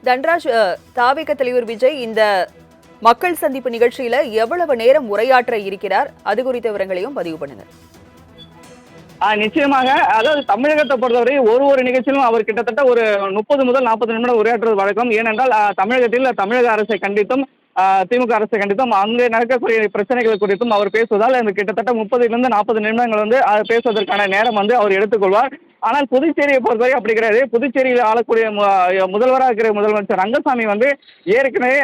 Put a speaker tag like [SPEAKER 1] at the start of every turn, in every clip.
[SPEAKER 1] தன்ராஜ், தாவேக தலைவர் விஜய் இந்த மக்கள் சந்திப்பு நிகழ்ச்சியில எவ்வளவு நேரம் உரையாற்ற இருக்கிறார்? அது குறித்த விவரங்களையும் பதிவு பண்ணுங்க.
[SPEAKER 2] நிச்சயமாக. அதாவது தமிழகத்தை பொறுத்தவரை ஒரு நிகழ்ச்சியிலும் அவர் கிட்டத்தட்ட ஒரு 30 முதல் 40 நிமிடம் உரையாற்றுவது வழக்கம். ஏனென்றால் தமிழகத்தில் தமிழக அரசை கண்டித்தும் திமுக அரசை கண்டித்தும் அங்கே நடக்கக்கூடிய பிரச்சனைகள் குறித்தும் அவர் பேசுவதால் அந்த கிட்டத்தட்ட 30லிருந்து 40 நிமிடங்கள் பேசுவதற்கான நேரம் அவர் எடுத்துக்கொள்வார். ஆனால் புதுச்சேரியை பொறுத்தவரை அப்படி கிடையாது. புதுச்சேரியில் ஆளக்கூடிய முதல்வராக இருக்கிற முதலமைச்சர் ரங்கசாமி ஏற்கனவே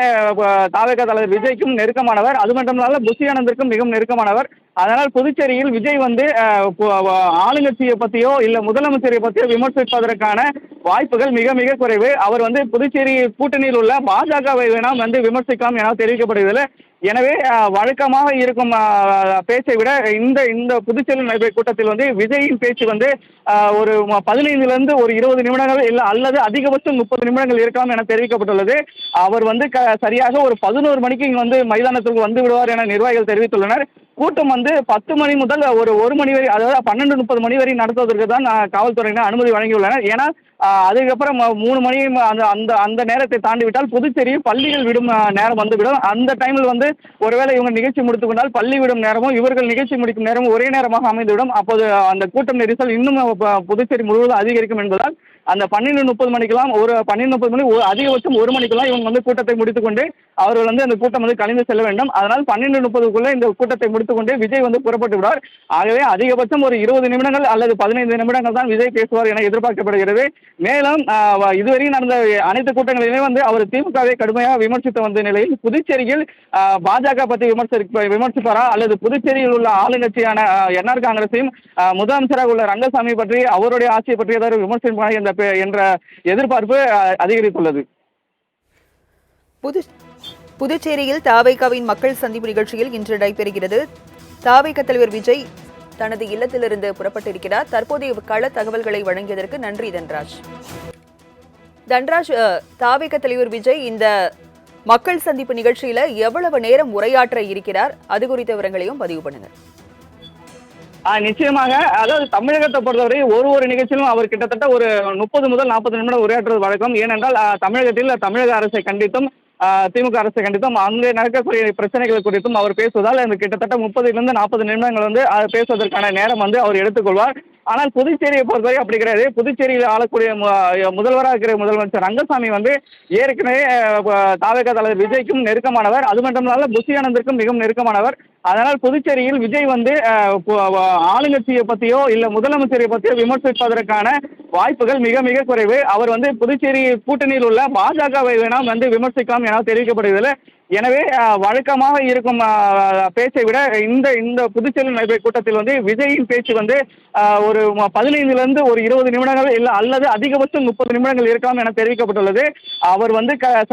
[SPEAKER 2] தாவேகா தலைவர் விஜய்க்கும் நெருக்கமானவர். அது மட்டுமல்ல புஷி ஆனந்திற்கும் மிகவும் நெருக்கமானவர். அதனால் புதுச்சேரியில் விஜய் ஆளுங்கட்சியை பற்றியோ இல்ல முதலமைச்சரை பற்றியோ விமர்சிப்பதற்கான வாய்ப்புகள் மிக மிக குறைவு. அவர் புதுச்சேரி கூட்டணியில் உள்ள பாஜகவை வேணாம் விமர்சிக்கலாம் என தெரிவிக்கப்படுவதில்லை. எனவே வழக்கமாக இருக்கும் பேச்சை விட இந்த புதுச்சேரி நடைபெற கூட்டத்தில் விஜயின் பேச்சு ஒரு 15லிருந்து ஒரு 20 நிமிடங்கள் இல்ல அல்லது அதிகபட்சம் 30 நிமிடங்கள் இருக்கலாம் என தெரிவிக்கப்பட்டுள்ளது. அவர் சரியாக ஒரு 11 மணிக்கு மைதானத்திற்கு வந்து விடுவார் என நிர்வாகிகள் தெரிவித்துள்ளனர். கூட்டம் 10 மணி முதல் ஒரு மணி வரை, அதாவது 12:30 மணி வரை நடத்துவதற்கு தான் காவல்துறையினர் அனுமதி வழங்கியுள்ளனர். ஏன்னா அதுக்கப்புறம் 3 மணி அந்த நேரத்தை தாண்டிவிட்டால் புதுச்சேரியில் பள்ளிகள் விடும் நேரம் வந்துவிடும். அந்த டைமில் ஒருவேளை இவங்க நிகழ்ச்சி முடித்துக் கொண்டால் பள்ளி விடும் நேரமும் இவர்கள் நிகழ்ச்சி முடிக்கும் நேரமும் ஒரே நேரமாக அமைந்துவிடும். அப்போது அந்த கூட்டம் நெரிசல் இன்னும் புதுச்சேரி முழுவதும் அதிகரிக்கும் என்பதால் அந்த 12:30 மணிக்கெல்லாம் 12:30 மணி அதிகபட்சம் 1 மணிக்கெல்லாம் இவங்க கூட்டத்தை முடித்துக்கொண்டு அவர்கள் அந்த கூட்டம் கலைந்து செல்ல வேண்டும். அதனால் 12:30க்குள்ள இந்த கூட்டத்தை முடித்துக்கொண்டு விஜய் புறப்பட்டு விடுவார். ஆகவே அதிகபட்சம் ஒரு 20 நிமிடங்கள் அல்லது 15 நிமிடங்கள் தான் விஜய் பேசுவார் என எதிர்பார்க்கப்படுகிறது. மேலும் இதுவரையும் நடந்த அனைத்து கூட்டங்களிலுமே அவர் திமுகவை கடுமையாக விமர்சித்து வந்த நிலையில் புதுச்சேரியில் பாஜக பற்றி விமர்சிப்பாரா அல்லது புதுச்சேரியில் உள்ள ஆளுங்கட்சியான என்ஆர் காங்கிரஸையும் முதலமைச்சராக உள்ள ரங்கசாமி பற்றி அவருடைய ஆட்சியை பற்றி ஏதாவது விமர்சிப்பார் என்ற எதிர்பார்ப்பு அதிகரித்துள்ளது.
[SPEAKER 1] புதுச்சேரியில் தாவேகாவின் மக்கள் சந்திப்பு நிகழ்ச்சியில் இன்று நடைபெறுகிறது. தாவேக தலைவர் விஜய் தனது இல்லத்திலிருந்து புறப்பட்டிருக்கிறார். தற்போதைய கள தகவல்களை வழங்கியதற்கு நன்றி தன்ராஜ். தன்ராஜ், தாவேக தலைவர் விஜய் இந்த மக்கள் சந்திப்பு நிகழ்ச்சியில எவ்வளவு நேரம் உரையாற்ற இருக்கிறார்? அது குறித்த விவரங்களையும் பதிவு பண்ணுங்க.
[SPEAKER 2] நிச்சயமாக. அதாவது தமிழகத்தை பொறுத்தவரை ஒரு நிகழ்ச்சியிலும் அவர் கிட்டத்தட்ட ஒரு 30 முதல் 40 நிமிடம் உரையாற்றுவது வழக்கம். ஏனென்றால் தமிழகத்தில் தமிழக அரசை கண்டித்தும் திமுக அரசை கண்டித்தும் அங்கே நடக்கக்கூடிய பிரச்சனைகள் குறித்தும் அவர் பேசுவதால் அந்த கிட்டத்தட்ட 30லிருந்து 40 நிமிடங்கள் பேசுவதற்கான நேரம் அவர் எடுத்துக்கொள்வார். ஆனால் புதுச்சேரியை பொறுத்தவரை அப்படி கிடையாது. புதுச்சேரியில் ஆளக்கூடிய முதல்வராக இருக்கிற முதலமைச்சர் ரங்கசாமி ஏற்கனவே தாவேகா தலைவர் விஜய்க்கும் நெருக்கமானவர். அது மட்டுமல்ல புஷி ஆனந்திற்கும் மிகவும் நெருக்கமானவர். அதனால் புதுச்சேரியில் விஜய் ஆளுங்கட்சியை பற்றியோ இல்ல முதலமைச்சரை பற்றியோ விமர்சிப்பதற்கான வாய்ப்புகள் மிக மிக குறைவு. அவர் புதுச்சேரி கூட்டணியில் உள்ள பாஜகவை வேணாம் விமர்சிக்கலாம் என தெரிவிக்கப்படுவதில்லை. எனவே வழக்கமாக இருக்கும் பேச்சை விட இந்த புதுச்சேரி நடைபெற கூட்டத்தில் விஜயின் பேச்சு ஒரு 15லிருந்து ஒரு 20 நிமிடங்கள் இல்ல அல்லது அதிகபட்சம் 30 நிமிடங்கள் இருக்கலாம் என தெரிவிக்கப்பட்டுள்ளது. அவர்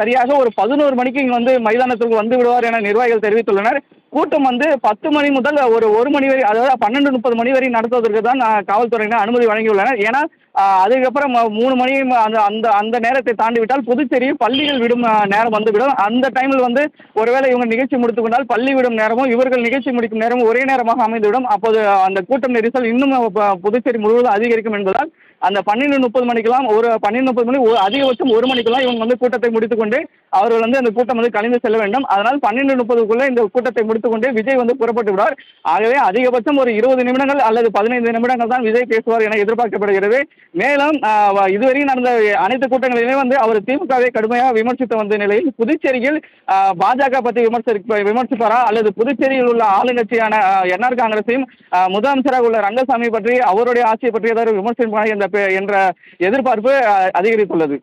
[SPEAKER 2] சரியாக ஒரு 11 மணிக்கு மைதானத்திற்கு வந்து விடுவார் என நிர்வாகிகள் தெரிவித்துள்ளனர். கூட்டம் 10 மணி முதல் ஒரு மணி வரை, அதாவது 12:30 மணி வரை நடத்துவதற்கு தான் காவல்துறையினர் அனுமதி வழங்கியுள்ளனர். ஏன்னா அதுக்கப்புறம் 3 மணி அந்த நேரத்தை தாண்டிவிட்டால் புதுச்சேரியில் பள்ளிகள் விடும் நேரம் வந்துவிடும். அந்த டைமில் ஒருவேளை இவங்க நிகழ்ச்சி முடித்துக் கொண்டால் பள்ளி விடும் நேரமும் இவர்கள் நிகழ்ச்சி முடிக்கும் நேரமும் ஒரே நேரமாக அமைந்துவிடும். அப்போது அந்த கூட்டம் நெரிசல் இன்னும் புதுச்சேரி முழுவதும் அதிகரிக்கும் என்பதால் அந்த 12:30 மணிக்கெல்லாம் 12:30 மணி அதிகபட்சம் 1 மணிக்கெல்லாம் இவங்க கூட்டத்தை முடித்துக்கொண்டு அவர்கள் அந்த கூட்டம் கலைந்து செல்ல வேண்டும். அதனால் 12:30க்குள்ள இந்த கூட்டத்தை முடித்துக்கொண்டு விஜய் புறப்பட்டு விடுவார். ஆகவே அதிகபட்சம் ஒரு 20 நிமிடங்கள் அல்லது 15 நிமிடங்கள் தான் விஜய் பேசுவார் என எதிர்பார்க்கப்படுகிறது. மேலும் இதுவரையும் நடந்த அனைத்து கூட்டங்களிலுமே அவர் திமுகவை கடுமையாக விமர்சித்து வந்த நிலையில் புதுச்சேரியில் பாஜக பற்றி விமர்சிப்பாரா அல்லது புதுச்சேரியில் உள்ள ஆளுங்கட்சியான என்ஆர் காங்கிரஸையும் முதலமைச்சராக உள்ள ரங்கசாமி பற்றி அவருடைய ஆட்சியை பற்றி ஏதாவது விமர்சிப்பார் என்ற எதிர்பார்ப்பு அதிகரித்துள்ளது.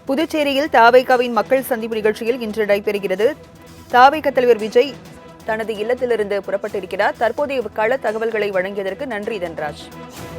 [SPEAKER 1] புதுச்சேரியில் தாவேகாவின் மக்கள் சந்திப்பு நிகழ்ச்சியில் இன்று நடைபெறுகிறது. தாவேக தலைவர் விஜய் தனது இல்லத்திலிருந்து புறப்பட்டிருக்கிறார். தற்போதைய கள தகவல்களை வழங்கியதற்கு நன்றி தன்ராஜ்.